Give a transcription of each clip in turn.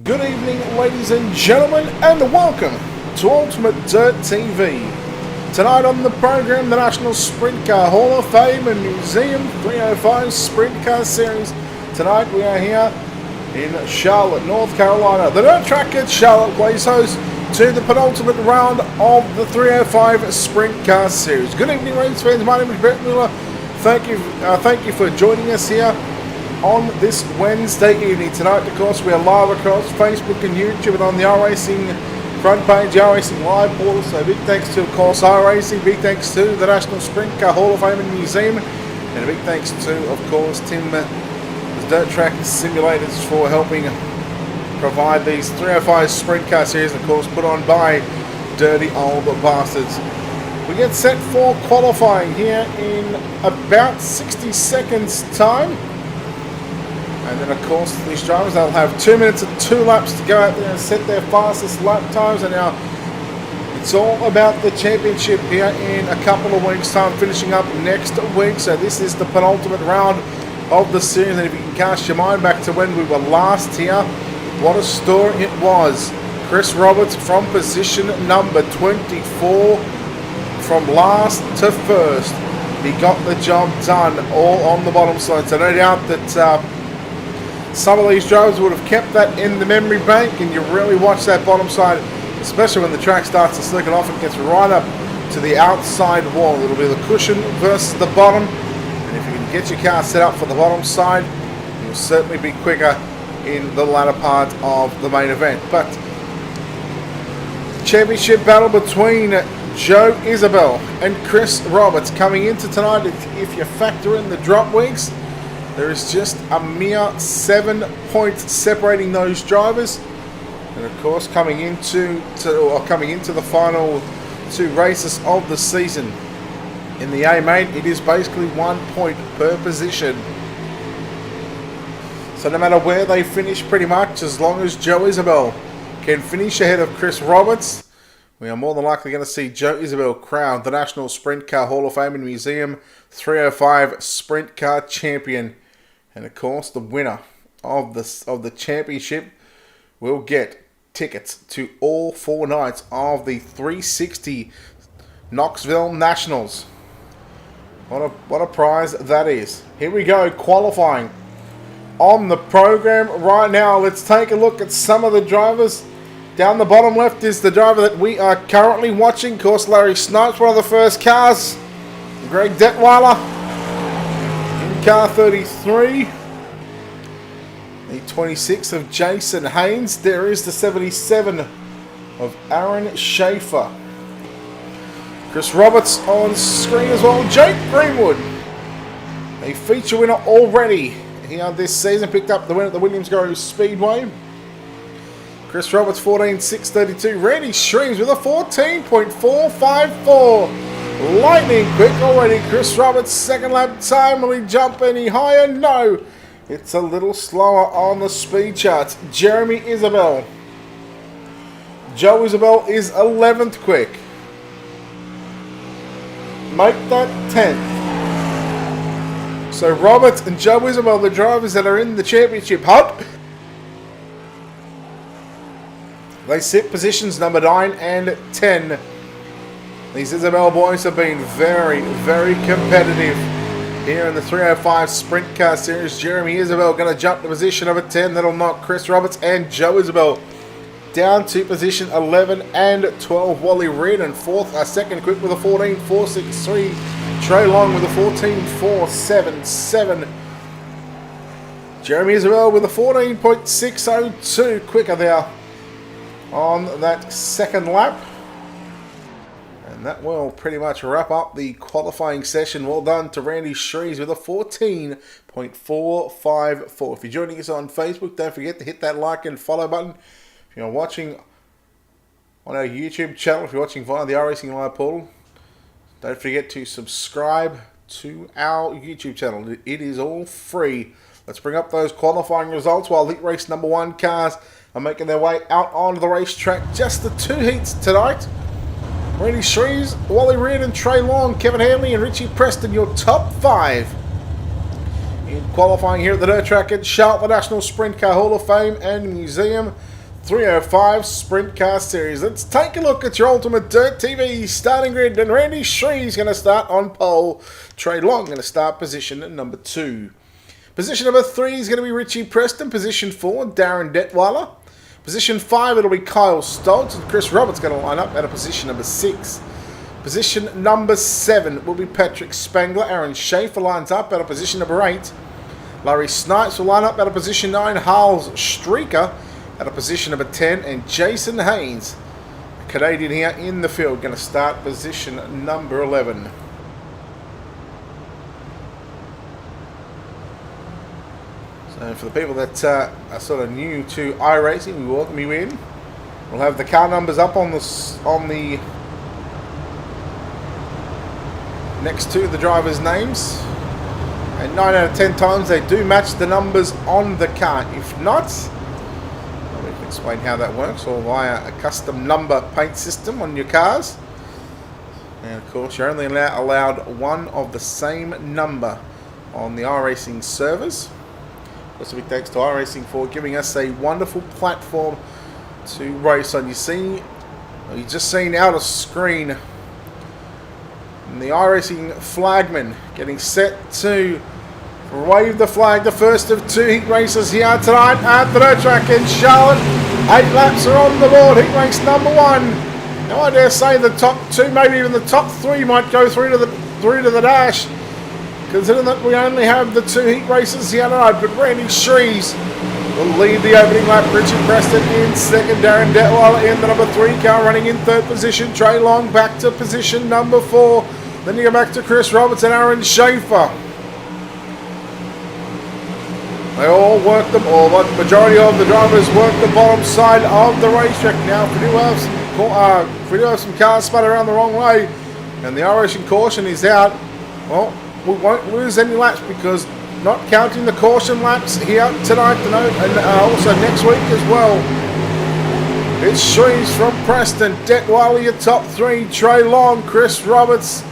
Good evening, ladies and gentlemen, and welcome to Ultimate Dirt TV. Tonight on the program, the National Sprint Car Hall of Fame and Museum 305 Sprint Car Series. Tonight we are here in Charlotte, North Carolina. The dirt track at Charlotte plays host to the penultimate round of the 305 Sprint Car Series. Good evening, race fans. My name is Brett Mueller. Thank you for joining us here on this Wednesday evening. Tonight, of course, we are live across Facebook and YouTube and on the iRacing front page, iRacing Live portal. So big thanks to, of course, iRacing. Big thanks to the National Sprint Car Hall of Fame and Museum. And a big thanks to, of course, Tim, the Dirt Track Simulators, for helping provide these 305 Sprint Car Series, and of course, put on by Dirty Old Bastards. We get set for qualifying here in about 60 seconds time. And then, of course, these drivers, they'll have 2 minutes and 2 laps to go out there and set their fastest lap times. And now it's all about the championship here in a couple of weeks' time, finishing up next week. So this is the penultimate round of the series. And if you can cast your mind back to when we were last here, what a story it was. Chris Roberts from position number 24, from last to first. He got the job done all on the bottom side. So no doubt that some of these drivers would have kept that in the memory bank, and you really watch that bottom side, especially when the track starts to slicken off and gets right up to the outside wall. It'll be the cushion versus the bottom, and if you can get your car set up for the bottom side, you'll certainly be quicker in the latter part of the main event. But championship battle between Joe Isabel and Chris Roberts coming into tonight. If you factor in the drop weeks, there is just a mere 7 points separating those drivers. And of course, coming into the final 2 races of the season in the A-Main, it is basically 1 point per position. So no matter where they finish, pretty much, as long as Joe Isabel can finish ahead of Chris Roberts, we are more than likely going to see Joe Isabel crowned the National Sprint Car Hall of Fame and Museum 305 Sprint Car Champion. And of course, the winner of the championship will get tickets to all 4 nights of the 360 Knoxville Nationals. What a prize that is. Here we go, qualifying on the program right now. Let's take a look at some of the drivers. Down the bottom left is the driver that we are currently watching. Of course, Larry Snipes, one of the first cars. Greg Detweiler in car 33. The 26 of Jason Haynes. There is the 77 of Aaron Schaefer. Chris Roberts on screen as well. Jake Greenwood, a feature winner already here this season. Picked up the win at the Williams Grove Speedway. Chris Roberts 14.632. Randy Streams with a 14.454. Lightning quick already. Chris Roberts' second lap time. Will he jump any higher? No. It's a little slower on the speed charts. Jeremy Isabel. Joe Isabel is 11th quick. Make that 10th. So Roberts and Joe Isabel, the drivers that are in the championship hunt, they sit positions number 9 and 10. These Isabel boys have been very, very competitive here in the 305 Sprint Car Series. Jeremy Isabel going to jump to position number 10. That'll knock Chris Roberts and Joe Isabel down to position 11 and 12. Wally Reed in second quick with a 14.463. Trey Long with a 14.477. Jeremy Isabel with a 14.602 quicker there on that second lap. And that will pretty much wrap up the qualifying session. Well done to Randy Shrees with a 14.454. If you're joining us on Facebook, don't forget to hit that like and follow button. If you're watching on our YouTube channel, if you're watching via the iRacing Live portal, don't forget to subscribe to our YouTube channel. It is all free. Let's bring up those qualifying results while heat race number 1 cars are making their way out onto the racetrack. Just the 2 heats tonight. Randy Shrees, Wally Reed and Trey Long, Kevin Hanley and Richie Preston, your top 5 in qualifying here at the dirt track at Charlotte, the National Sprint Car Hall of Fame and Museum 305 Sprint Car Series. Let's take a look at your Ultimate Dirt TV starting grid, and Randy Shree's going to start on pole. Trey Long going to start position at number 2. Position number 3 is going to be Richie Preston. Position 4, Darren Detweiler. Position 5, it'll be Kyle Stoltz, and Chris Roberts going to line up at a position number 6. Position number 7 will be Patrick Spangler. Aaron Schaefer lines up at a position number 8. Larry Snipes will line up at a position 9. Hals Streaker at a position number 10. And Jason Haynes, a Canadian here in the field, going to start position number 11. So for the people that are sort of new to iRacing, we welcome you in. We'll have the car numbers up on the next to the drivers' names, and 9 out of 10 times they do match the numbers on the car. If not, we can explain how that works, or via a custom number paint system on your cars. And of course, you're only allowed one of the same number on the iRacing servers. Also, big thanks to iRacing for giving us a wonderful platform to race on. You just seen out of screen the iRacing flagman getting set to wave the flag. The first of 2 heat races here tonight at the dirt track in Charlotte. 8 laps are on the board. Heat race number 1. Now I dare say the top 2, maybe even the top 3, might go through to the dash, considering that we only have the 2 heat races here tonight. But Randy Shrees will lead the opening lap. Richard Preston in second. Darren Detweiler in the number 3 car, running in 3rd position. Trey Long back to position number 4. Then you go back to Chris Roberts and Aaron Schaefer. They all work them, or the majority of the drivers work the bottom side of the racetrack. Now, if we do have some cars spun around the wrong way, and the iRacing caution is out, well, we won't lose any laps, because not counting the caution laps here tonight and also next week as well. It's Shrees from Preston, Detweiler your top 3, Trey Long, Chris Roberts.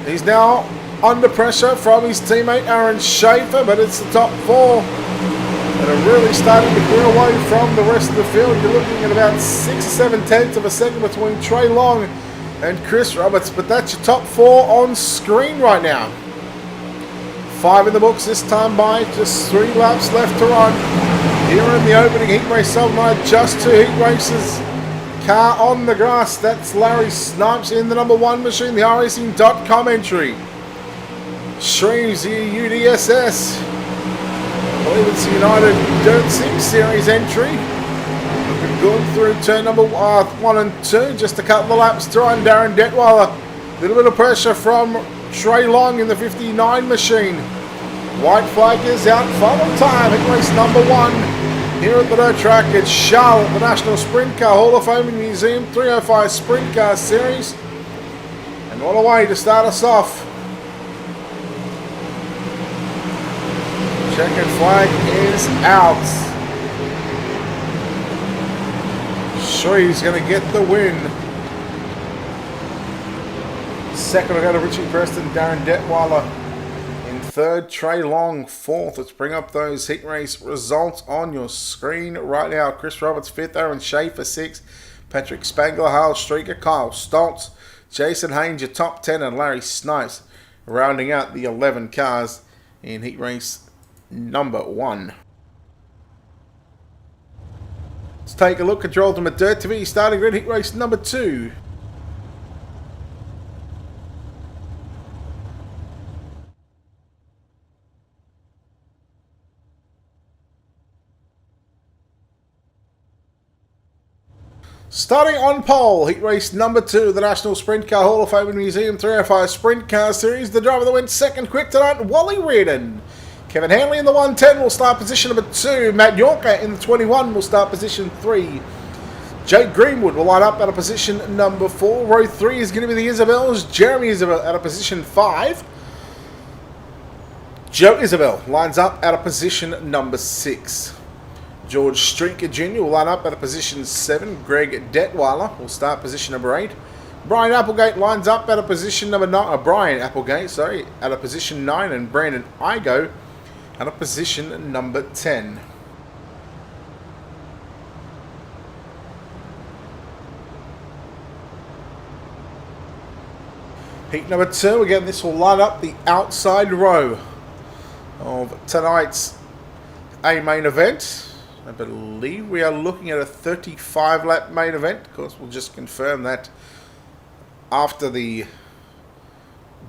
He's now under pressure from his teammate Aaron Schaefer, but it's the top 4 that are really starting to clear away from the rest of the field. You're looking at about 6 or 7 tenths of a second between Trey Long and Chris Roberts, but that's your top 4 on screen right now. 5 in the books this time by, just 3 laps left to run here in the opening heat race of night. Just 2 heat races. Car on the grass, that's Larry Snipes in the number 1 machine, the iRacing.com entry. Shrees, the UDSS. I believe it's the United Dirt Sim Series entry. Looking good through turn number 1 and 2. Just a couple of laps to run. Darren Detweiler. A little bit of pressure from Trey Long in the 59 machine. White flag is out. Final time at race number 1. Here at the dirt track at Charlotte, the National Sprint Car Hall of Fame and Museum 305 Sprint Car Series. And what a way to start us off. Checkered flag is out. Shree's going to get the win. Second, we go to Richie Preston, Darren Detweiler. In 3rd, Trey Long. 4th. Let's bring up those heat race results on your screen right now. Chris Roberts 5th, Aaron Schaefer 6th, Patrick Spangler, Hal Streaker, Kyle Stoltz, Jason Haynes, your top 10, and Larry Snipes rounding out the 11 cars in heat race number 1. Let's take a look at your Ultimate Dirt TV starting grid heat race number 2. Starting on pole, heat race number 2, the National Sprint Car Hall of Fame and Museum 305 Sprint Car Series. The driver that went second quick tonight, Wally Reardon. Kevin Hanley in the 110 will start position number 2. Matt Yorker in the 21 will start position 3. Jake Greenwood will line up at a position number 4. Row 3 is going to be the Isabels. Jeremy Isabel at a position 5. Joe Isabel lines up at a position number 6. George Streaker Jr. will line up at a position 7. Greg Detweiler will start position number 8. Brian Applegate lines up at a position number 9. Brian Applegate, sorry, at a position 9. And Brandon Igo out of position number 10. Heat number 2, again this will light up the outside row of tonight's A main event. I believe we are looking at a 35 lap main event. Of course, we'll just confirm that after the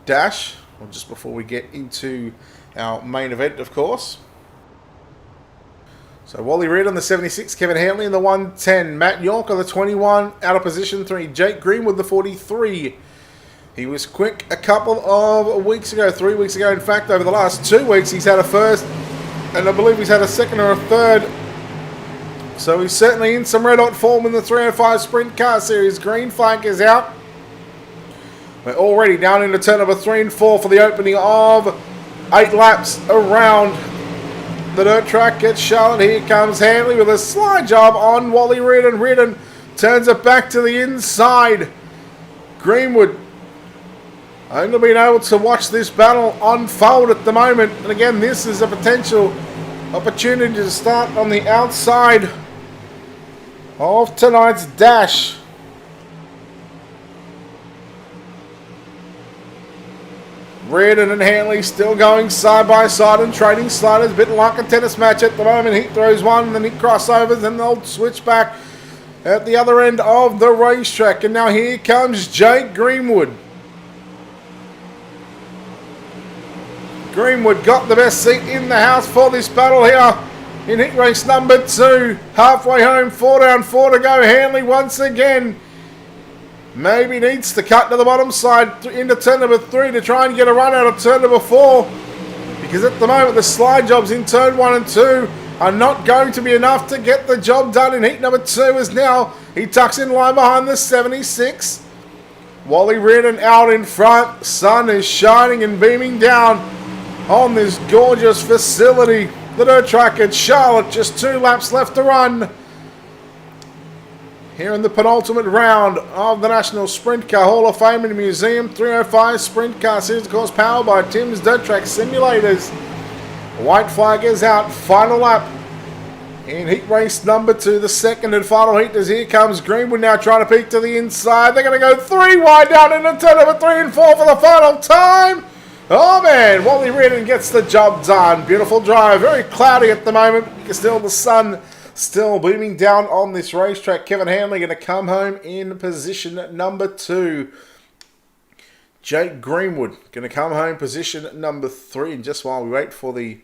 dash, or just before we get into our main event, of course. So Wally Reid on the 76, Kevin Hanley in the 110, Matt York on the 21, out of position 3, Jake Greenwood the 43. He was quick a couple of weeks ago, 3 weeks ago. In fact, over the last 2 weeks, he's had a first, and I believe he's had a second or a third. So he's certainly in some red hot form in the 305 Sprint Car Series. Green flag is out. We're already down into turn number 3 and 4 for the opening of 8 laps around the dirt track at Charlotte. Here comes Hanley with a slide job on Wally Reid, and Reardon turns it back to the inside. Greenwood only being able to watch this battle unfold at the moment. And again, this is a potential opportunity to start on the outside of tonight's dash. Reardon and Hanley still going side by side and trading sliders, a bit like a tennis match at the moment. He throws one, then he crossovers, and they'll switch back at the other end of the racetrack. And now here comes Jake Greenwood. Greenwood got the best seat in the house for this battle here in heat race number 2. Halfway home, 4 down, 4 to go. Hanley once again maybe needs to cut to the bottom side into turn number 3 to try and get a run out of turn number 4. Because at the moment the slide jobs in turn 1 and 2 are not going to be enough to get the job done in heat number 2, as now he tucks in line behind the 76. Wally Reardon out in front. Sun is shining and beaming down on this gorgeous facility, the dirt track at Charlotte. Just 2 laps left to run here in the penultimate round of the National Sprint Car Hall of Fame and Museum 305 Sprint Car Series, of course, powered by Tim's Dirt Track Simulators. White flag is out. Final lap in heat race number 2, the second and final heat, as here comes Greenwood now trying to peek to the inside. They're going to go 3 wide down into turn number 3 and 4 for the final time. Oh man, Wally Reardon gets the job done. Beautiful drive. Very cloudy at the moment. You can still the sun still beaming down on this racetrack. Kevin Hanley going to come home in position number 2. Jake Greenwood going to come home position number 3. And just while we wait for the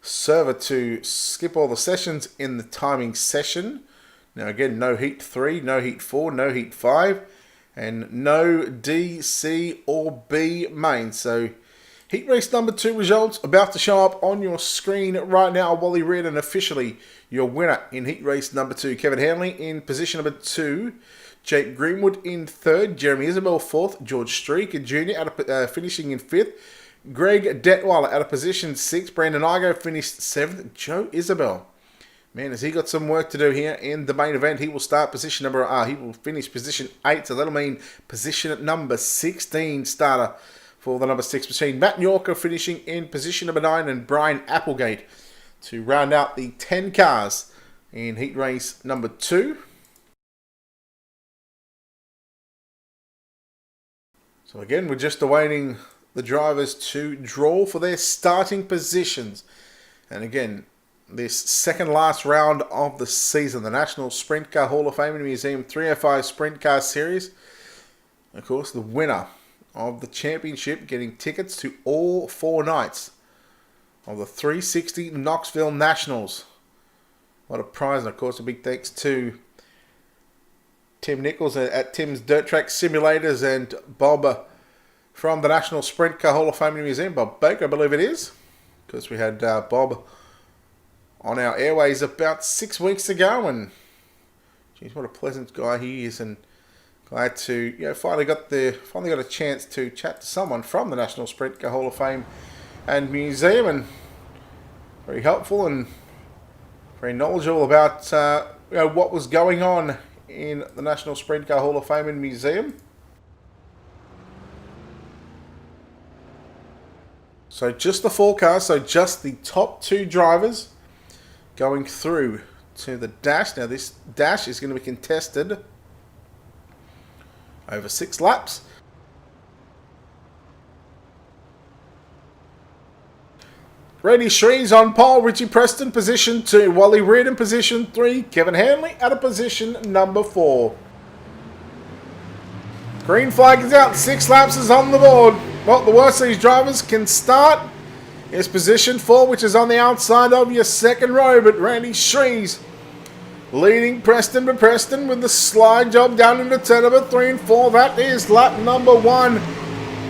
server to skip all the sessions in the timing session. Now again, no heat 3, no heat 4, no heat 5, and no D, C or B main. So heat race number 2 results about to show up on your screen right now. Wally Reardon officially your winner in heat race number 2. Kevin Hanley in position number 2. Jake Greenwood in 3rd. Jeremy Isabel 4th. George Streaker Jr. Finishing in 5th. Greg Detweiler out of position 6. Brandon Igo finished 7th. Joe Isabel, man, has he got some work to do here in the main event. He will start position number he will finish position 8. So that'll mean position number 16 starter for the number 6 machine. Matt Yorker finishing in position number 9, and Brian Applegate to round out the 10 cars in heat race number 2. So again, we're just awaiting the drivers to draw for their starting positions. And again, this second last round of the season, the National Sprint Car Hall of Fame and Museum 305 Sprint Car Series. Of course, the winner of the championship getting tickets to all 4 nights of the 360 Knoxville Nationals. What a prize. And of course, a big thanks to Tim Nichols at Tim's Dirt Track Simulators and Bob from the National Sprint Car Hall of Fame and Museum. Bob Baker, I believe it is. Because we had Bob on our airways about 6 weeks ago. And geez, what a pleasant guy he is. And glad to finally got a chance to chat to someone from the National Sprint Car Hall of Fame and Museum, and very helpful and very knowledgeable about what was going on in the National Sprint Car Hall of Fame and Museum. So just the forecast, so just the top 2 drivers going through to the dash. Now this dash is going to be contested over 6 laps. Randy Shrees on pole, Richie Preston position 2, Wally Reid in position 3, Kevin Hanley at a position number 4. Green flag is out, 6 laps is on the board. Well, the worst these drivers can start is position 4, which is on the outside of your second row, but Randy Shrees leading Preston, but Preston with the slide job down into turn number 3 and 4. That is lap number 1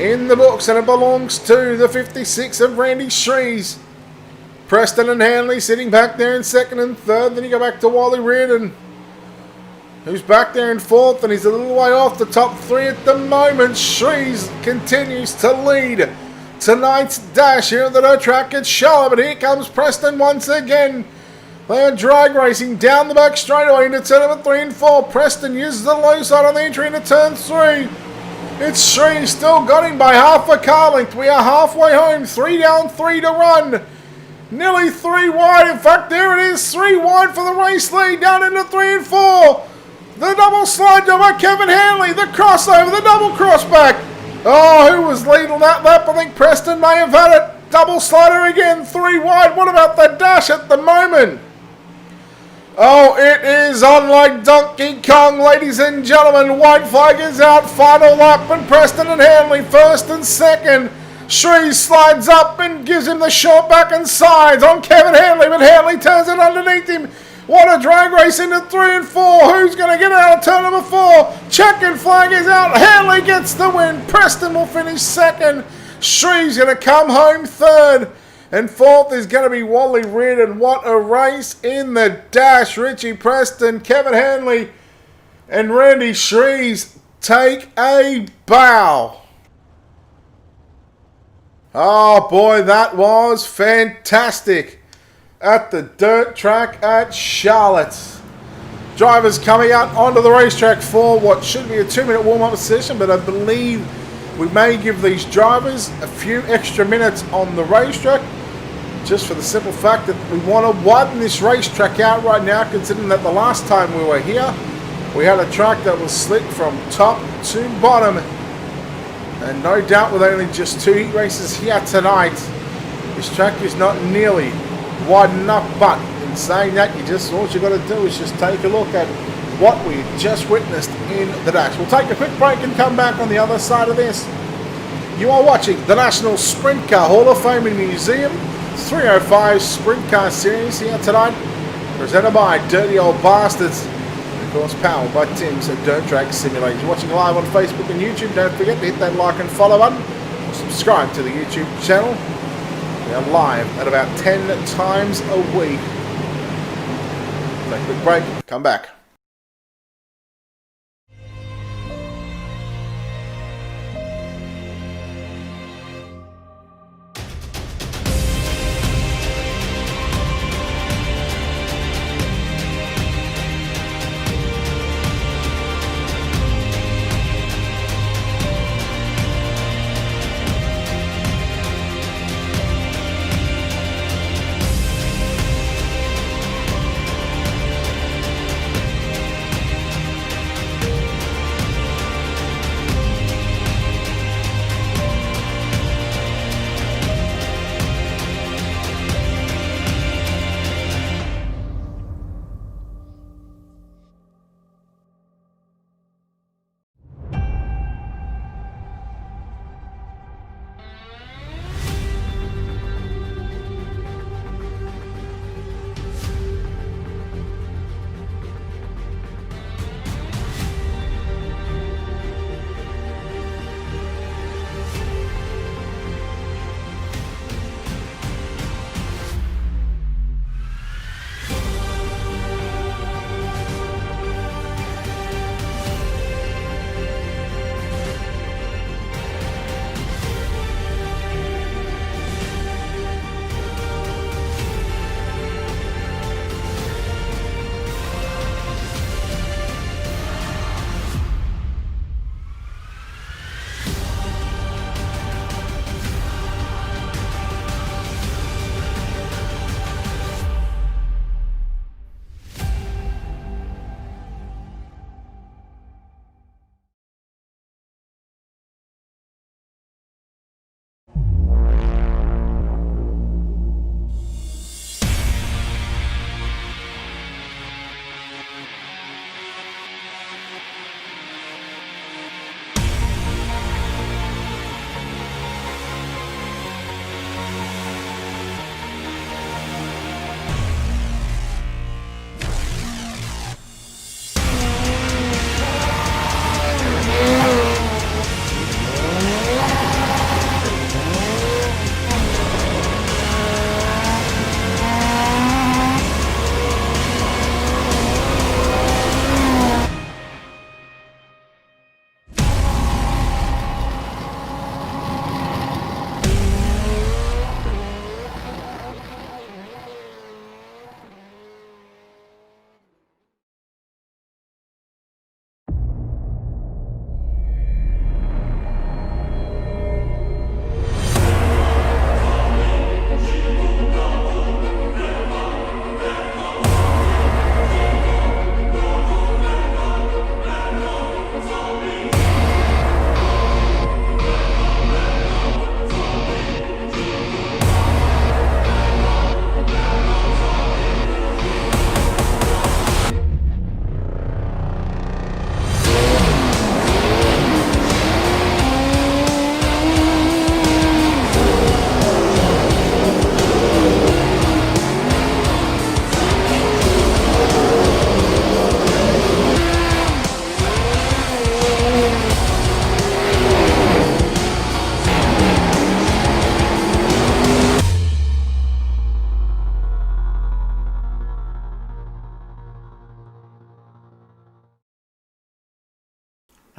in the books, and it belongs to the 56 of Randy Shrees. Preston and Hanley sitting back there in second and third. Then you go back to Wally Reardon, who's back there in fourth, and he's a little way off the top 3 at the moment. Shrees continues to lead tonight's dash here at the dirt track at Charlotte, but here comes Preston once again. They are drag racing down the back straightaway into turn number 3 and 4. Preston uses the low side on the entry into turn 3. It's Shrees still got him by half a car length. We are halfway home. 3 down, 3 to run. Nearly 3 wide. In fact, there it is. 3 wide for the race lead down into 3 and 4. The double slide job by Kevin Hanley. The crossover, the double crossback. Oh, who was leading that lap? I think Preston may have had it. Double slider again. 3 wide. What about the dash at the moment? Oh, it is on like Donkey Kong, ladies and gentlemen. White flag is out. Final lap, and Preston and Hanley first and second. Shrees slides up and gives him the short back and sides on Kevin Hanley, but Hanley turns it underneath him. What a drag race into 3 and 4. Who's going to get out of turn number 4? Checkered flag is out. Hanley gets the win. Preston will finish second. Shrees going to come home third. And fourth is going to be Wally Reardon. What a race in the dash. Richie Preston, Kevin Hanley, and Randy Shrees take a bow. Oh boy, that was fantastic at the dirt track at Charlotte. Drivers coming out onto the racetrack for what should be a 2-minute warm-up session, but I believe we may give these drivers a few extra minutes on the racetrack, just for the simple fact that we want to widen this racetrack out right now, considering that the last time we were here, we had a track that was slick from top to bottom. And no doubt with only just 2 heat races here tonight, this track is not nearly wide enough. But in saying that, all you got to do is just take a look at what we just witnessed in the dash. We'll take a quick break and come back on the other side of this. You are watching the National Sprint Car Hall of Fame and Museum 305 Sprint Car Series here tonight, presented by Dirty Old Bastards, and of course powered by Tim's Dirt Track Simulator. You're watching live on Facebook and YouTube. Don't forget to hit that like and follow button, or subscribe to the YouTube channel. We are live at about 10 times a week. Take a quick break, come back.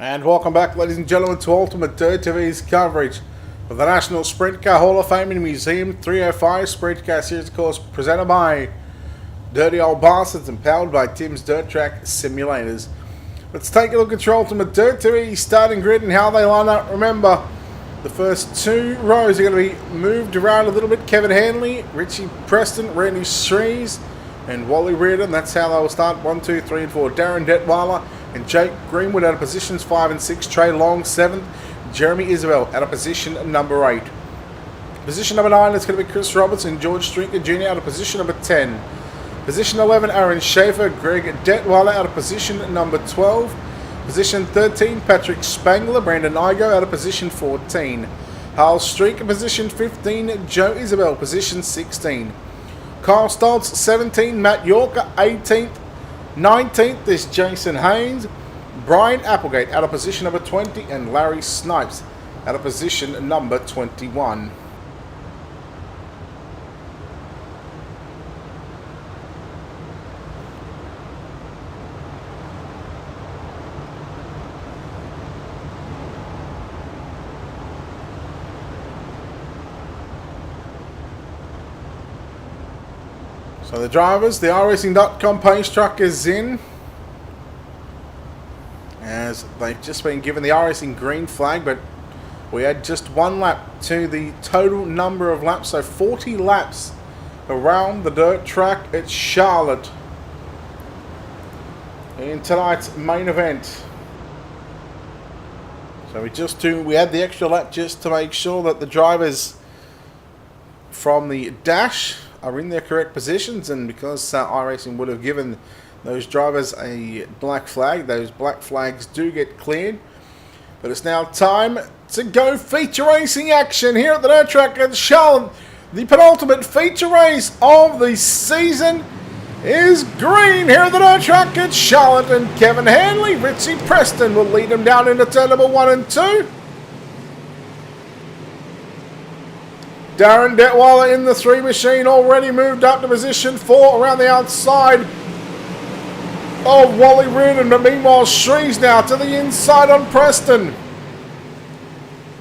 And welcome back, ladies and gentlemen, to Ultimate Dirt TV's coverage of the National Sprint Car Hall of Fame and Museum 305 Sprint Car Series, of course, presented by Dirty Old Bastards and powered by Tim's Dirt Track Simulators. Let's take a look at your Ultimate Dirt TV starting grid and how they line up. Remember, the first two rows are going to be moved around a little bit. Kevin Hanley, Richie Preston, Randy Shrees, and Wally Reardon. That's how they will start. 1, 2, 3, and 4. Darren Detweiler and Jake Greenwood out of positions 5 and 6. Trey Long 7th. Jeremy Isabel out of position number 8. Position number 9 is going to be Chris Roberts and George Strinker Jr. out of position number 10. Position 11, Aaron Schaefer, Greg Detweiler out of position number 12. Position 13, Patrick Spangler, Brandon Igo out of position 14. Hal Streak in position 15, Joe Isabel position 16. Kyle Stoltz 17, Matt Yorker 18th. 19th is Jason Haynes, Brian Applegate out of position number 20, and Larry Snipes out of position number 21. So the drivers, the iRacing.com pace truck is in, as they've just been given the iRacing green flag, but we had just one lap to the total number of laps, so 40 laps around the dirt track at Charlotte in tonight's main event. So we had the extra lap just to make sure that the drivers from the dash are in their correct positions, and because iRacing would have given those drivers a black flag, those black flags do get cleared. But it's now time to go feature racing action here at the dirt track at Charlotte. The penultimate feature race of the season is green here at the dirt track at Charlotte, and Kevin Hanley, Richie Preston will lead them down into turn number 1 and 2. Darren Detweiler in the 3 machine already moved up to position 4 around the outside of Wally Reardon, but meanwhile Shrees now to the inside on Preston.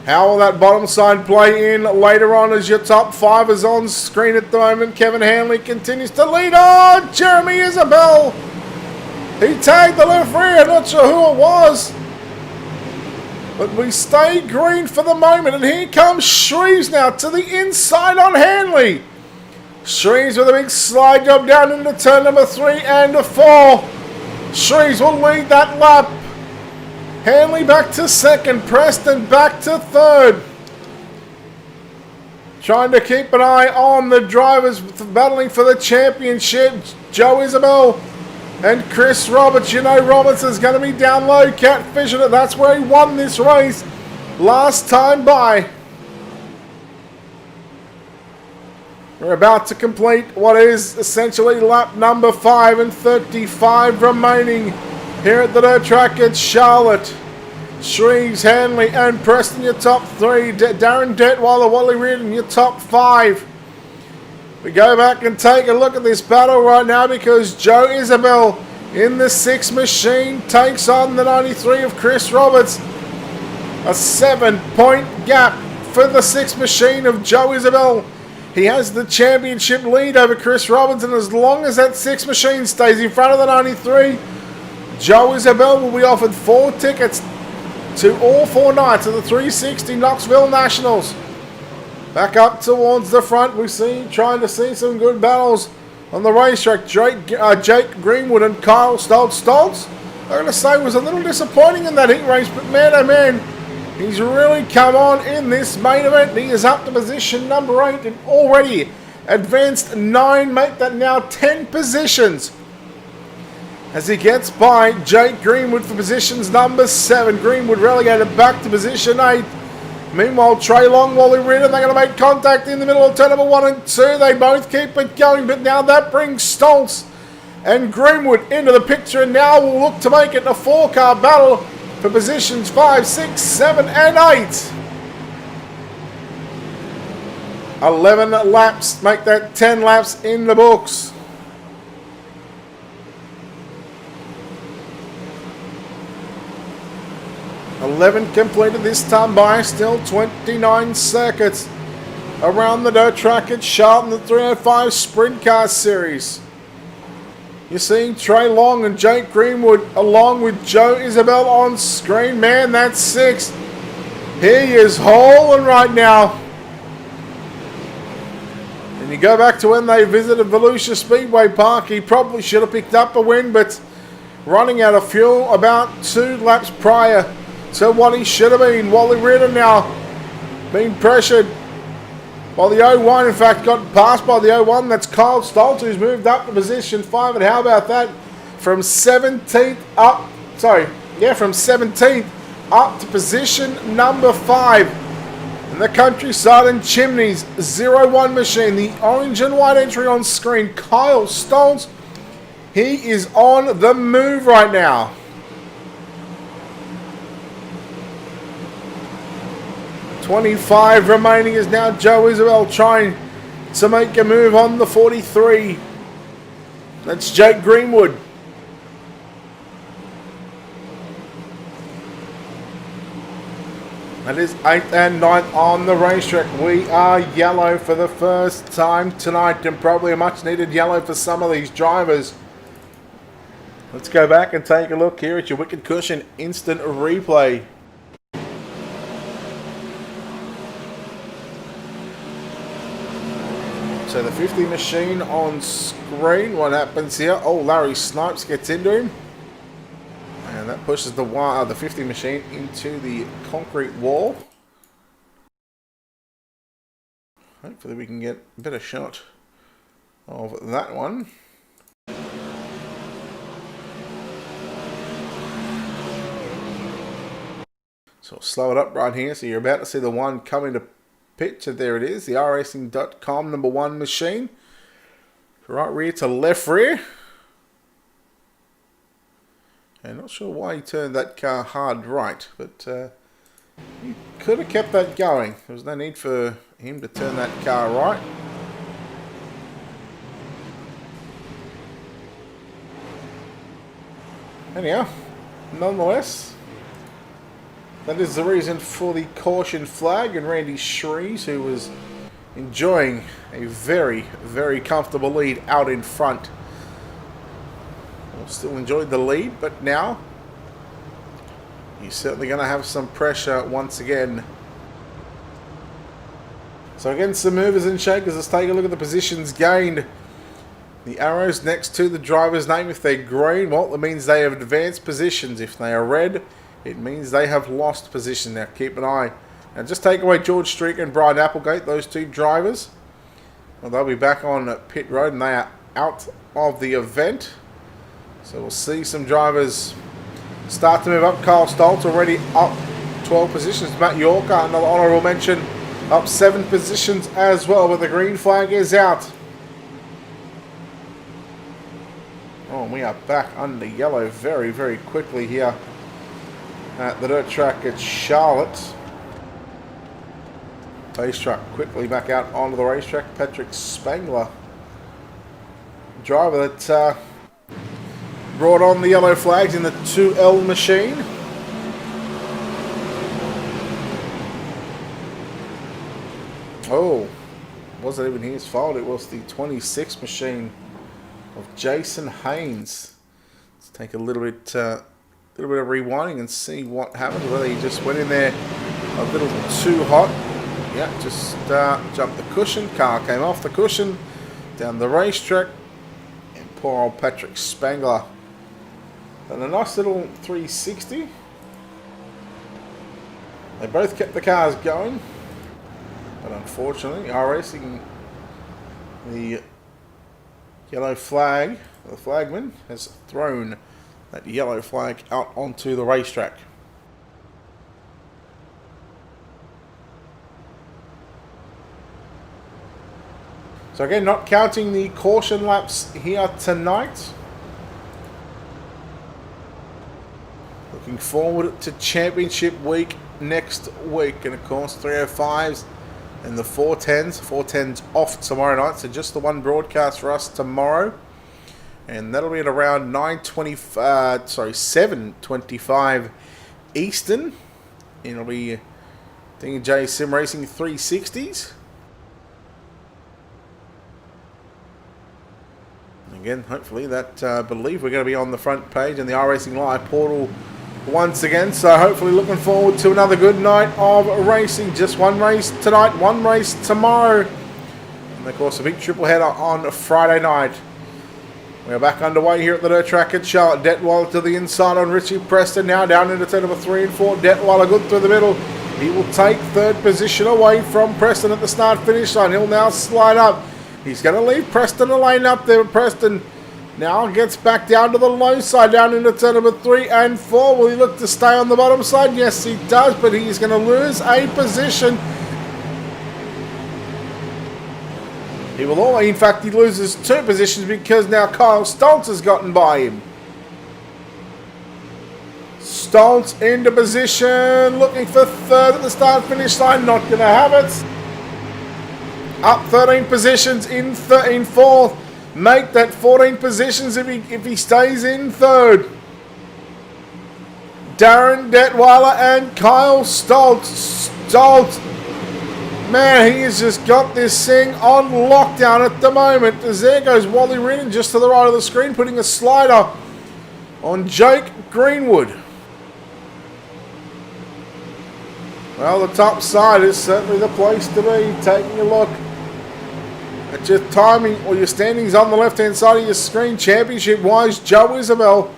How will that bottom side play in later on as your top 5 is on screen at the moment? Kevin Hanley continues to lead. Oh, Jeremy Isabel! He tagged the left rear, I'm not sure who it was. But we stay green for the moment, and here comes Shrees now to the inside on Hanley. Shrees with a big slide job down into turn number 3 and 4. Shrees will lead that lap. Hanley back to 2nd, Preston back to 3rd. Trying to keep an eye on the drivers battling for the championship. Joe Isabel and Chris Roberts. You know Roberts is going to be down low, catfishing it. That's where he won this race last time by. We're about to complete what is essentially lap number 5 and 35 remaining here at the dirt track at Charlotte. Shrees, Hanley and Preston your top 3. Darren Detweiler, Wally Reardon your top 5. We go back and take a look at this battle right now because Joe Isabel in the 6 machine takes on the 93 of Chris Roberts. A 7-point gap for the 6 machine of Joe Isabel. He has the championship lead over Chris Roberts, and as long as that 6 machine stays in front of the 93, Joe Isabel will be offered 4 tickets to all 4 nights of the 360 Knoxville Nationals. Back up towards the front, we see trying to see some good battles on the racetrack. Jake Greenwood and Kyle Stoltz. Stoltz, I'm going to say, was a little disappointing in that heat race, but man, oh man, he's really come on in this main event. He is up to position number 8 and already advanced 9, make that now 10 positions. As he gets by Jake Greenwood for positions number 7. Greenwood relegated back to position 8. Meanwhile, Trey Long, Wally Reardon, they're going to make contact in the middle of turn number 1 and 2. They both keep it going, but now that brings Stoltz and Greenwood into the picture, and now we'll look to make it a 4-car battle for positions 5, 6, 7, and 8. 11 laps, make that 10 laps in the books. 11 completed this time by, still 29 circuits around the dirt track at Charlotte in the 305 Sprint Car Series. You're seeing Trey Long and Jake Greenwood along with Joe Isabel on screen. Man, that's 6. He is hauling right now. And you go back to when they visited Volusia Speedway Park, he probably should have picked up a win, but running out of fuel about 2 laps prior to what he should have been. Wally Ritter now being pressured while the 01, in fact, got passed by the 01. That's Kyle Stolt, who's moved up to position 5. And how about that? From 17th up, from 17th up to position number 5. In the Countryside and Chimneys 01 machine, the orange and white entry on screen, Kyle Stolt. He is on the move right now. .25 remaining is now Joe Isabel trying to make a move on the 43. That's Jake Greenwood. That is 8th and 9th on the racetrack. We are yellow for the first time tonight, and probably a much needed yellow for some of these drivers. Let's go back and take a look here at your Wicked Cushion instant replay. So the 50 machine on screen. What happens here? Oh, Larry Snipes gets into him. And that pushes the 50 machine into the concrete wall. Hopefully we can get a better shot of that one. So we'll slow it up right here. So you're about to see the one coming to picture. There it is, the racing.com number 1 machine. Right rear to left rear. And not sure why he turned that car hard right, but he could have kept that going. There was no need for him to turn that car right. Anyhow, nonetheless, that is the reason for the caution flag, and Randy Shrees, who was enjoying a very, very comfortable lead out in front. Well, still enjoyed the lead, but now he's certainly going to have some pressure once again. So again, some movers and shakers. Let's take a look at the positions gained. The arrows next to the driver's name, if they're green, well, it means they have advanced positions. If they are red, it means they have lost position. Now keep an eye. Now just take away George Streaker and Brian Applegate, those 2 drivers. Well, they'll be back on pit road and they are out of the event. So we'll see some drivers start to move up. Kyle Stolt already up 12 positions. Matt Yorker, another honourable mention, up 7 positions as well, but the green flag is out. Oh, and we are back under yellow very, very quickly here at the dirt track at Charlotte. Pace truck quickly back out onto the racetrack. Patrick Spangler, driver that brought on the yellow flags in the 2L machine. Oh, wasn't even his fault. It was the 26 machine of Jason Haynes. Let's take a little bit of rewinding and see what happened. Whether he just went in there a little too hot. Yeah, just jumped the cushion. Car came off the cushion down the racetrack, and poor old Patrick Spangler. And a nice little 360. They both kept the cars going, but unfortunately, racing, the yellow flag, the flagman has thrown that yellow flag out onto the racetrack. So again, not counting the caution laps here tonight. Looking forward to championship week next week, and of course 305s and the 410s. 410s off tomorrow night, so just the one broadcast for us tomorrow, and that'll be at around 7:25 Eastern. It'll be D&J Sim Racing 360s. Again, hopefully that, I believe we're going to be on the front page in the iRacing Live portal once again. So hopefully looking forward to another good night of racing. Just one race tonight, one race tomorrow. And of course a big triple header on Friday night. We're back underway here at the dirt track at Charlotte. Detweiler to the inside on Richie Preston. Now down into turn number 3 and 4. Detweiler good through the middle. He will take third position away from Preston at the start-finish line. He'll now slide up. He's going to leave Preston a lane up there. Preston now gets back down to the low side, down into turn number 3 and 4. Will he look to stay on the bottom side? Yes, he does, but he's going to lose a position. He will always, in fact, he loses 2 positions because now Kyle Stoltz has gotten by him. Stoltz into position, looking for third at the start-finish line, not going to have it. Up 13 positions in 4th. Make that 14 positions if he stays in 3rd. Darren Detweiler and Kyle Stoltz. Stoltz, man, he has just got this thing on lockdown at the moment. As there goes Wally Ridden just to the right of the screen, putting a slider on Jake Greenwood. Well, the top side is certainly the place to be. Taking a look at your timing or your standings on the left-hand side of your screen. Championship-wise, Joe Isabel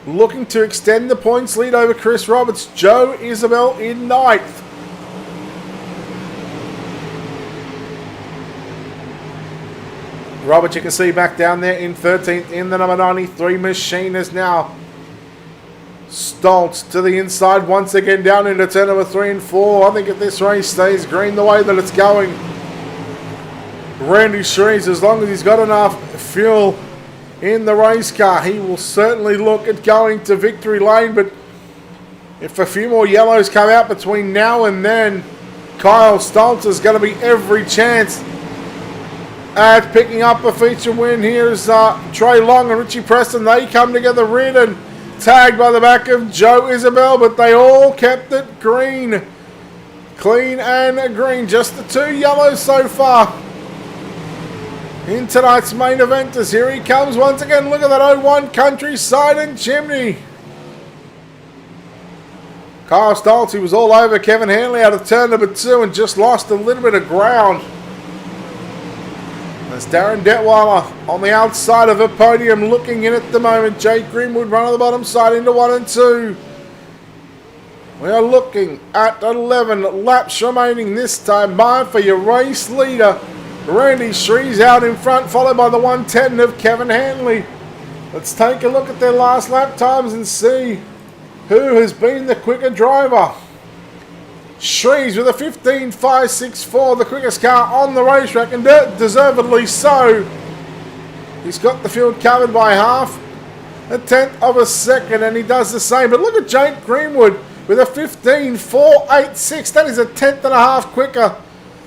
looking to extend the points lead over Chris Roberts. Joe Isabel in 9th. Robert, you can see back down there in 13th in the number 93 machine is now. Stoltz to the inside once again down into turn number 3 and 4. I think if this race stays green the way that it's going, Randy Shreves, as long as he's got enough fuel in the race car, he will certainly look at going to victory lane. But if a few more yellows come out between now and then, Kyle Stoltz has got to be every chance at picking up a feature win. Here's Trey Long and Richie Preston. They come together, ridden, tagged by the back of Joe Isabel, but they all kept it green. Clean and green. Just the 2 yellows so far in tonight's main event. As here he comes once again. Look at that 01 Countryside and Chimney. Kyle Stoltz, he was all over Kevin Hanley out of turn number 2 and just lost a little bit of ground. As Darren Detweiler on the outside of a podium looking in at the moment. Jake Greenwood run on the bottom side into 1 and 2. We are looking at 11 laps remaining this time by for your race leader. Randy Shreves out in front, followed by the 110 of Kevin Hanley. Let's take a look at their last lap times and see who has been the quicker driver. Shreves with a 15.564, the quickest car on the racetrack, and deservedly so. He's got the field covered by half a tenth of a second, and he does the same. But look at Jake Greenwood with a 15.486. That is a tenth and a half quicker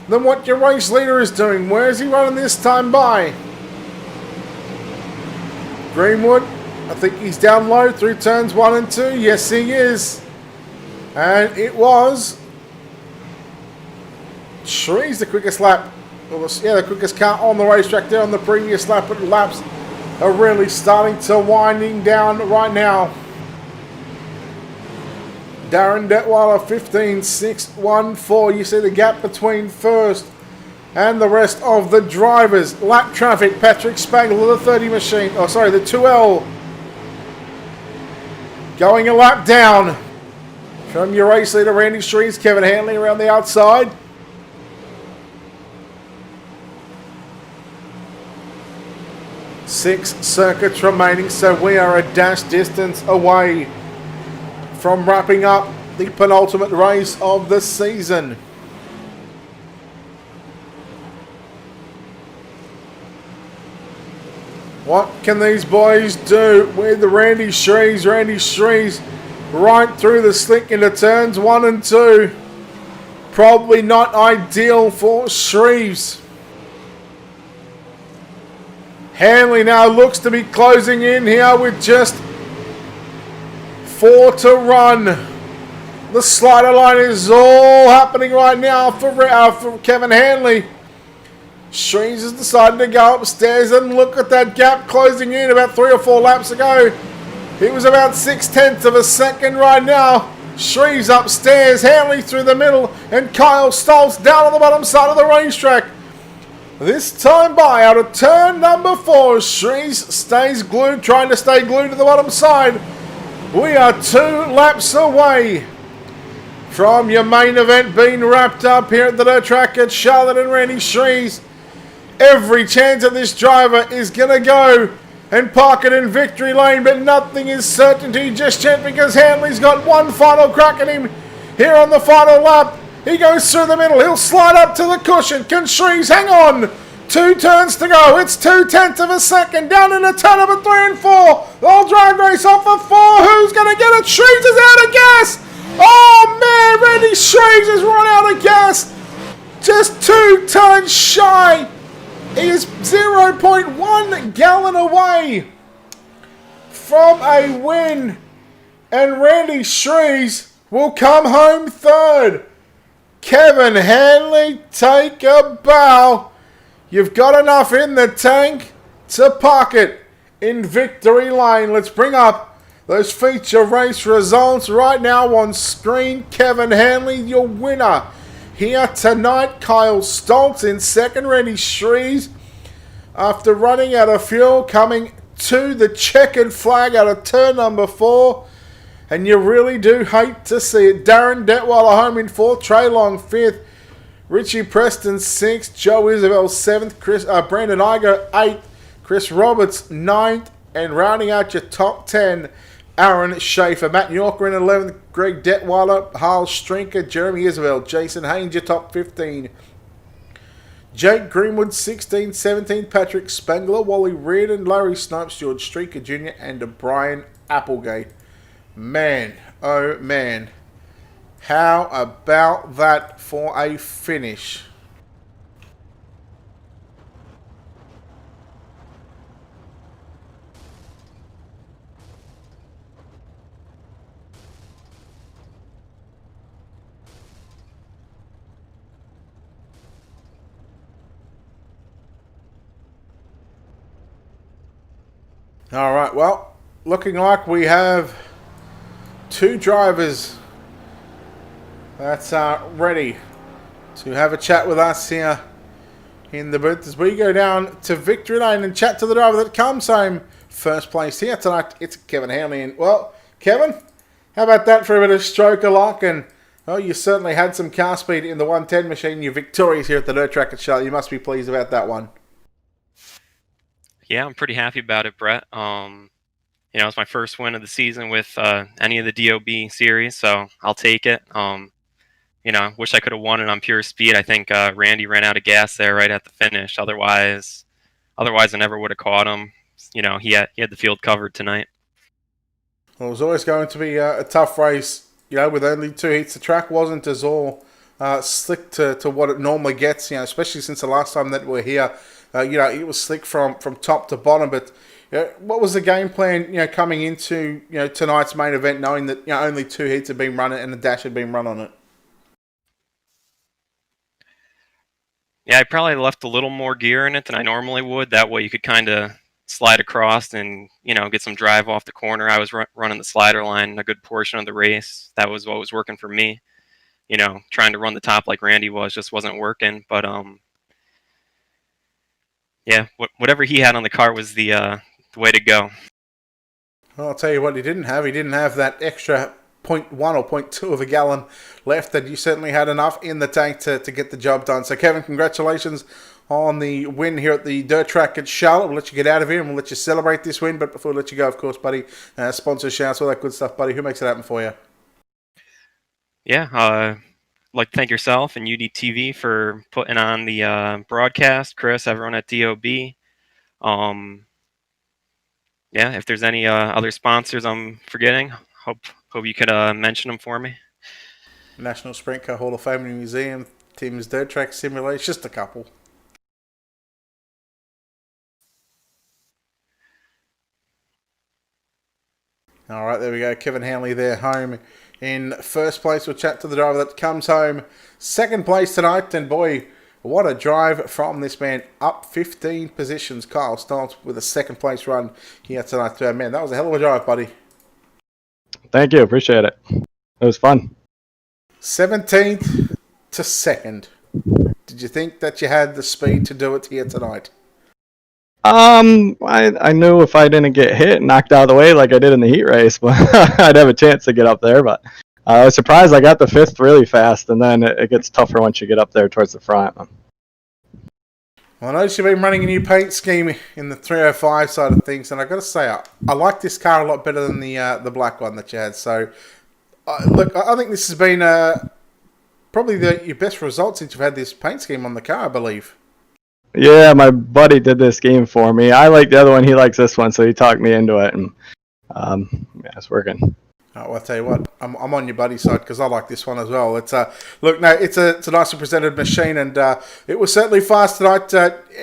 than what your race leader is doing. Where is he running this time by? Greenwood, I think he's down low through turns 1 and 2. Yes, he is. And it was Shreves the quickest lap. Yeah, the quickest car on the racetrack there on the previous lap, but laps are really starting to winding down right now. Darren Detweiler 15.614. You see the gap between first and the rest of the drivers. Lap traffic, Patrick Spangler, the 30 machine. Oh, sorry, the 2L. Going a lap down from your race leader, Randy Shreves. Kevin Hanley around the outside. Six circuits remaining, so we are a dash distance away from wrapping up the penultimate race of the season. What can these boys do with Randy Shreves? Randy Shreves right through the slick into turns 1 and 2. Probably not ideal for Shreves. Hanley now looks to be closing in here with just 4 to run. The slider line is all happening right now for Kevin Hanley. Shreves has decided to go upstairs and look at that gap closing in about 3 or 4 laps ago. He was about 6/10 of a second right now. Shreves upstairs, Hanley through the middle, and Kyle Stoltz down on the bottom side of the racetrack. This time by out of turn number 4, Shreves stays glued, trying to stay glued to the bottom side. We are 2 laps away from your main event being wrapped up here at the dirt track at Charlotte and Randy Shreves. Every chance that this driver is going to go and park it in victory lane, but nothing is certainty just yet because Hanley's got one final crack at him here on the final lap. He goes through the middle. He'll slide up to the cushion. Can Shreves hang on? 2 turns to go. It's 2/10 of a second. Down into turn number 3 and 4. The whole drag race off of 4. Who's going to get it? Shreves is out of gas. Oh, man. Randy Shreves has run out of gas. Just 2 turns shy. He is 0.1 gallon away from a win. And Randy Shreves will come home third. Kevin Hanley, take a bow. You've got enough in the tank to park it in victory lane. Let's bring up those feature race results right now on screen. Kevin Hanley, your winner here tonight. Kyle Stoltz in second. Randy Shreves, after running out of fuel, coming to the checkered flag out of turn number 4. And you really do hate to see it. Darren Detweiler home in 4th. Trey Long 5th. Richie Preston 6th. Joe Isabel 7th. Brandon Iger 8th. Chris Roberts 9th. And rounding out your top 10, Aaron Schaefer. Matt Yorker in 11th. Greg Detweiler. Hal Strinker. Jeremy Isabel. Jason Haynes your top 15. Jake Greenwood 16th. 17th. Patrick Spengler. Wally Reardon. Larry Snipes. George Streaker Jr. and Brian Applegate. Man, oh man, how about that for a finish? All right, well, looking like we have 2 drivers that's ready to have a chat with us here in the booth as we go down to victory lane and chat to the driver that comes home first place here tonight. It's Kevin Hanley. And, well, Kevin, how about that for a bit of stroke of luck? And, well, you certainly had some car speed in the 110 machine. You're victorious here at the dirt track at Charlotte. You must be pleased about that one. Yeah, I'm pretty happy about it, Brett. You know, it's my first win of the season with any of the DOB series, so I'll take it. You know, wish I could have won it on pure speed. I think Randy ran out of gas there right at the finish. Otherwise I never would have caught him. You know, he had the field covered tonight. Well, it was always going to be a tough race, you know, with only 2 heats. The track wasn't as all slick to what it normally gets, you know, especially since the last time that we're here. You know, it was slick from top to bottom, but what was the game plan, you know, coming into, you know, tonight's main event, knowing that, you know, only 2 heats had been run and a dash had been run on it? Yeah, I probably left a little more gear in it than I normally would. That way you could kind of slide across and, you know, get some drive off the corner. I was running the slider line a good portion of the race. That was what was working for me. You know, trying to run the top like Randy was just wasn't working. But, yeah, whatever he had on the car was the way to go. Well, I'll tell you what he didn't have. He didn't have that extra 0.1 or 0.2 of a gallon left, and you certainly had enough in the tank to get the job done. So, Kevin, congratulations on the win here at the dirt track at Charlotte. We'll let you get out of here and we'll let you celebrate this win. But before we let you go, of course, buddy, sponsor shouts, all that good stuff, buddy. Who makes it happen for you? Yeah, I'd like to thank yourself and UDTV for putting on the broadcast. Chris, everyone at DOB. Yeah, if there's any other sponsors I'm forgetting, hope you could mention them for me. National Sprintcar Hall of Fame and Museum, Tim's Dirt Track Simulation, just a couple. All right, there we go. Kevin Hanley there, home in first place. We'll chat to the driver that comes home second place tonight. And boy, what a drive from this man. Up 15 positions. Kyle Stoltz with a second place run here tonight. Man, that was a hell of a drive, buddy. Thank you. Appreciate it. It was fun. 17th to 2nd. Did you think that you had the speed to do it here tonight? I knew if I didn't get hit and knocked out of the way like I did in the heat race, but I'd have a chance to get up there. But I was surprised I got the 5th really fast, and then it gets tougher once you get up there towards the front. Well, I noticed you've been running a new paint scheme in the 305 side of things, and I've got to say, I like this car a lot better than the black one that you had. So, look, I think this has been probably your best result since you've had this paint scheme on the car, I believe. Yeah, my buddy did this game for me. I like the other one. He likes this one, so he talked me into it, and yeah, it's working. Well, I'll tell you what, I'm on your buddy's side because I like this one as well. It's look, no, it's a nicely presented machine, and it was certainly fast tonight.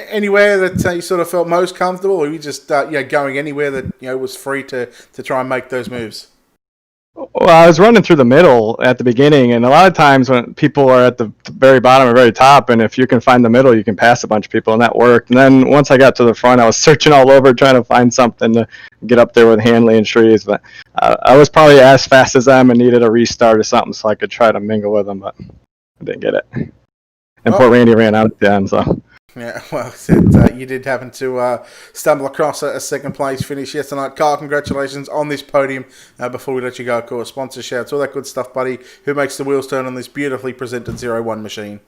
Anywhere that you sort of felt most comfortable, or you just going anywhere that was free to try and make those moves. Well, I was running through the middle at the beginning, and a lot of times when people are at the very bottom or very top, and if you can find the middle, you can pass a bunch of people, and that worked. And then once I got to the front, I was searching all over trying to find something to get up there with Hanley and Shreves, but I was probably as fast as them and needed a restart or something so I could try to mingle with them, but I didn't get it. And poor Randy ran out at the end, so... Yeah, well, you did happen to stumble across a second place finish yesterday night. Carl, congratulations on this podium. Before we let you go, of course, sponsor shouts, all that good stuff, buddy. Who makes the wheels turn on this beautifully presented 01 machine?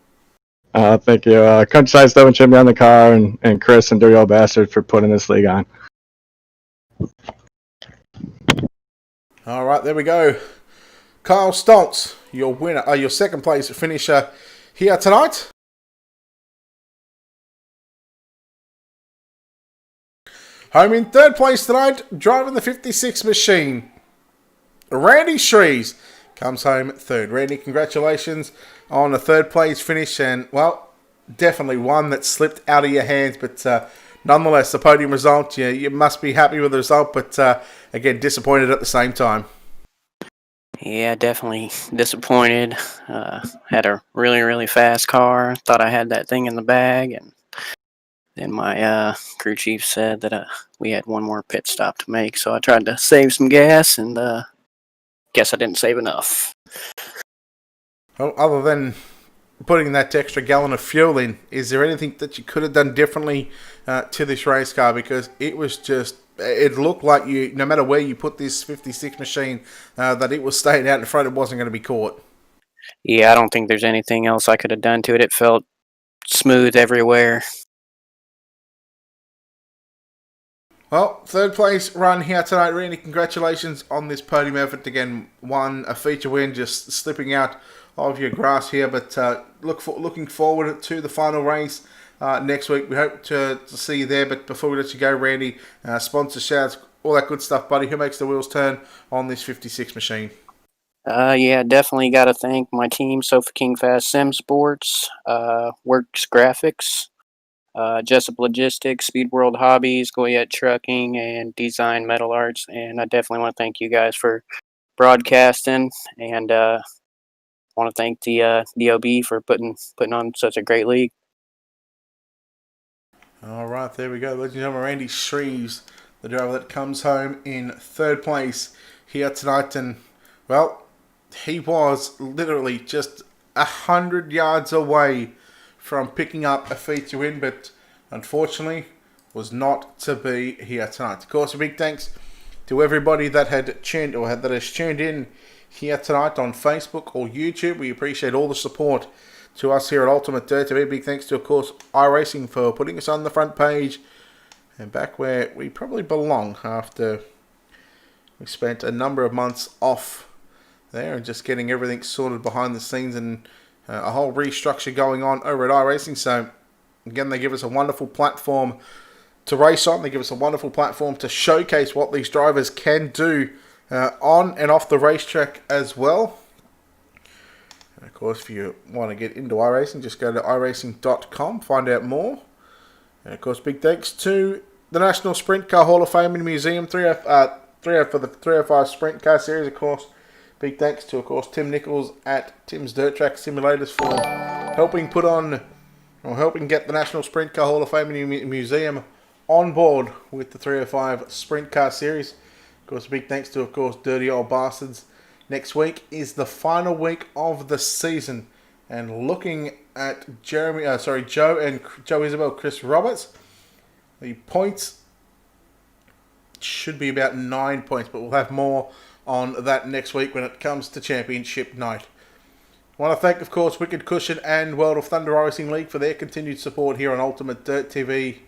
Thank you. Countryside Stuff and Chimney on the car, and Chris and Dirty Old Bastard for putting this league on. All right, there we go. Kyle Stoltz, your winner, your second place finisher here tonight. Home in third place tonight, driving the 56 machine. Randy Shreves comes home third. Randy, congratulations on a third place finish, and, well, definitely one that slipped out of your hands, but nonetheless, the podium result, you must be happy with the result, but again, disappointed at the same time. Yeah, definitely disappointed. Had a really, really fast car. Thought I had that thing in the bag, and then my crew chief said that we had one more pit stop to make, so I tried to save some gas, and guess I didn't save enough. Well, other than putting that extra gallon of fuel in, is there anything that you could have done differently to this race car? Because it was just, it looked like you, no matter where you put this 56 machine, that it was staying out in front, it wasn't going to be caught. Yeah, I don't think there's anything else I could have done to it. It felt smooth everywhere. Well, third place run here tonight, Randy. Congratulations on this podium effort. Again, a feature win, just slipping out of your grasp here. But looking forward to the final race next week. We hope to see you there. But before we let you go, Randy, sponsor shouts, all that good stuff, buddy. Who makes the wheels turn on this 56 machine? Yeah, definitely got to thank my team, Sofa King Fast Sim Sports, Works Graphics, Jessup Logistics, Speed World Hobbies, Goyette Trucking, and Design Metal Arts. And I definitely want to thank you guys for broadcasting, and want to thank the DOB for putting on such a great league. All right, there we go. Ladies and gentlemen, Randy Shreves, the driver that comes home in third place here tonight. And, well, he was literally just 100 yards away from picking up a feature win, but unfortunately was not to be here tonight. Of course, a big thanks to everybody that has tuned in here tonight on Facebook or YouTube. We appreciate all the support to us here at Ultimate Dirt TV. Big thanks to, of course, iRacing for putting us on the front page and back where we probably belong after we spent a number of months off there and just getting everything sorted behind the scenes, and a whole restructure going on over at iRacing. So, again, they give us a wonderful platform to race on. They give us a wonderful platform to showcase what these drivers can do on and off the racetrack as well. And, of course, if you want to get into iRacing, just go to iRacing.com, find out more. And, of course, big thanks to the National Sprintcar Hall of Fame and Museum, for the 305 Sprint Car Series, of course. Big thanks to, of course, Tim Nichols at Tim's Dirt Track Simulators for helping put on, or helping get the National Sprint Car Hall of Fame Museum on board with the 305 Sprint Car Series. Of course, big thanks to, of course, Dirty Old Bastards. Next week is the final week of the season, and looking at Joe Isabel, Chris Roberts, the points should be about 9 points, but we'll have more on that next week when it comes to championship night. I want to thank, of course, Wicked Cushion and World of Thunder Racing League for their continued support here on Ultimate Dirt TV,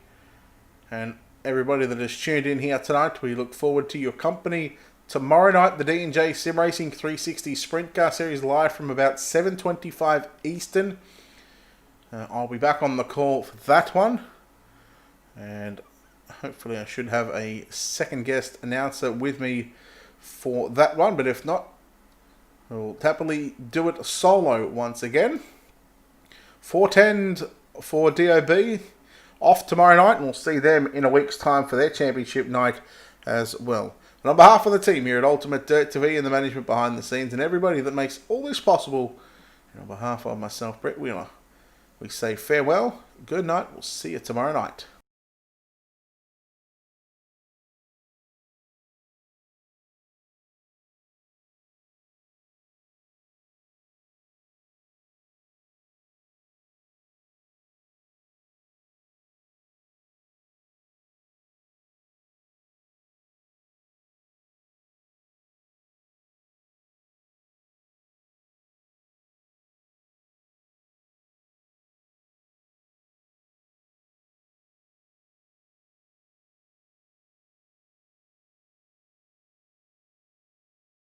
and everybody that has tuned in here tonight. We look forward to your company tomorrow night. The D&J Sim Racing 360 Sprint Car Series live from about 7:25 Eastern. I'll be back on the call for that one, and hopefully I should have a second guest announcer with me for that one, but if not, we'll happily do it solo once again. 410 for DOB off tomorrow night, and we'll see them in a week's time for their championship night as well. And on behalf of the team here at Ultimate Dirt TV and the management behind the scenes and everybody that makes all this possible, and on behalf of myself, Brett Wheeler, we say farewell, good night, we'll see you tomorrow night.